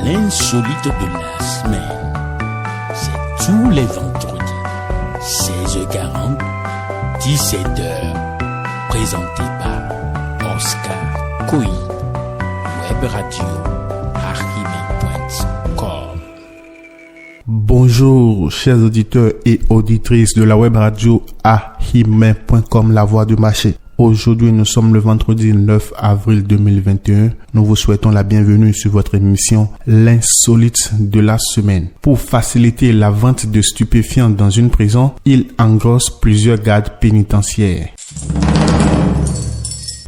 L'insolite de la semaine, c'est tous les vendredis, 16h40, 17h, présenté par Oscar Koyi, Web Radio, Archimède.com. Bonjour, chers auditeurs et auditrices de la Web Radio Archimède.com, la voix du marché. Aujourd'hui, nous sommes le vendredi 9 avril 2021. Nous vous souhaitons la bienvenue sur votre émission L'insolite de la semaine. Pour faciliter la vente de stupéfiants dans une prison, il engrosse plusieurs gardes pénitentiaires.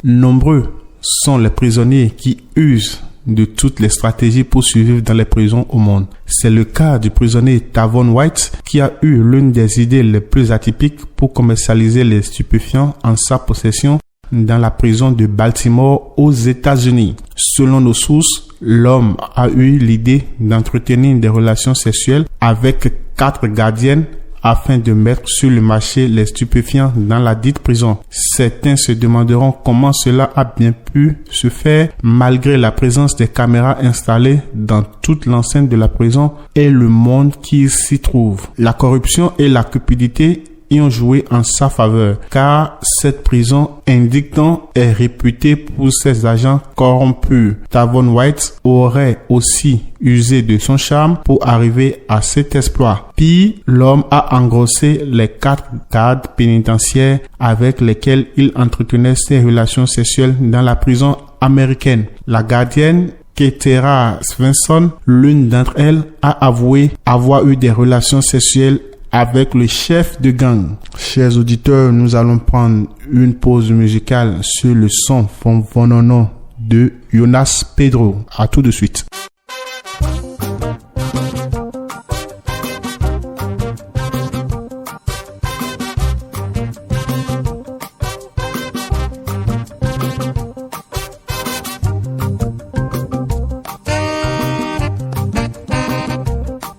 Nombreux sont les prisonniers qui usent de toutes les stratégies pour survivre dans les prisons au monde. C'est le cas du prisonnier Tavon White qui a eu l'une des idées les plus atypiques pour commercialiser les stupéfiants en sa possession dans la prison de Baltimore aux États-Unis. Selon nos sources, l'homme a eu l'idée d'entretenir des relations sexuelles avec 4 gardiennes afin de mettre sur le marché les stupéfiants dans la dite prison. Certains se demanderont comment cela a bien pu se faire malgré la présence des caméras installées dans toute l'enceinte de la prison et le monde qui s'y trouve. La corruption et la cupidité y ont joué en sa faveur, car cette prison, indique-t-on, est réputée pour ses agents corrompus. Tavon White aurait aussi usé de son charme pour arriver à cet exploit. Puis, l'homme a engrossé les 4 gardes pénitentiaires avec lesquels il entretenait ses relations sexuelles dans la prison américaine. La gardienne Ketera Svensson, l'une d'entre elles, a avoué avoir eu des relations sexuelles avec le chef de gang. Chers auditeurs, nous allons prendre une pause musicale sur le son Fonfonono de Jonas Pedro. À tout de suite.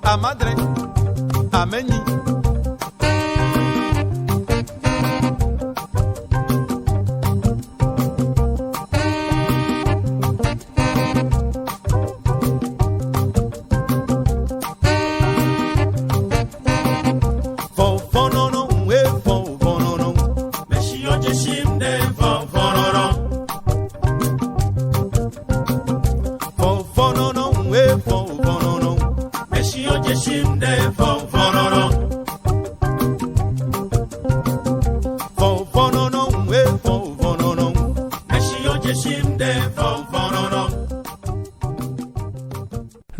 Amadre, ameni.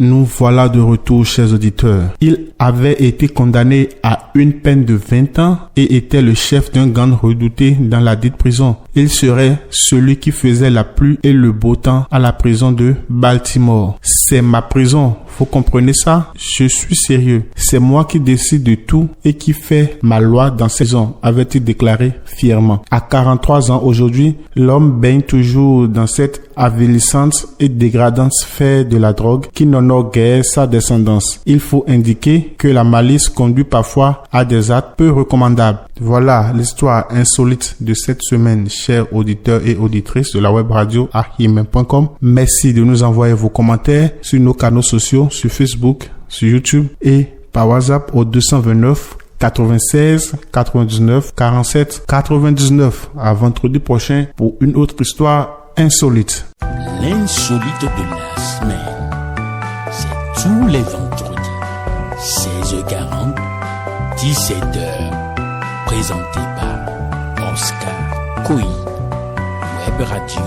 Nous voilà de retour, chers auditeurs. Il avait été condamné à une peine de 20 ans et était le chef d'un gang redouté dans la dite prison. Il serait celui qui faisait la pluie et le beau temps à la prison de Baltimore. C'est ma prison, vous comprenez ça? Je suis sérieux. C'est moi qui décide de tout et qui fait ma loi dans cette prison, avait-il déclaré fièrement. À 43 ans aujourd'hui, l'homme baigne toujours dans cette avilissante et dégradante sphère de la drogue qui n'honore guère sa descendance. Il faut indiquer que la malice conduit parfois à des actes peu recommandables. Voilà l'histoire insolite de cette semaine, chers auditeurs et auditrices de la web radio Archimède.com. Merci de nous envoyer vos commentaires sur nos canaux sociaux, sur Facebook, sur YouTube et par WhatsApp au 229 96 99 47 99. À vendredi prochain pour une autre histoire insolite. L'insolite de la semaine, c'est tous les vendredis, 16h40, 17h, présenté par Oscar Koyi, Web Radio.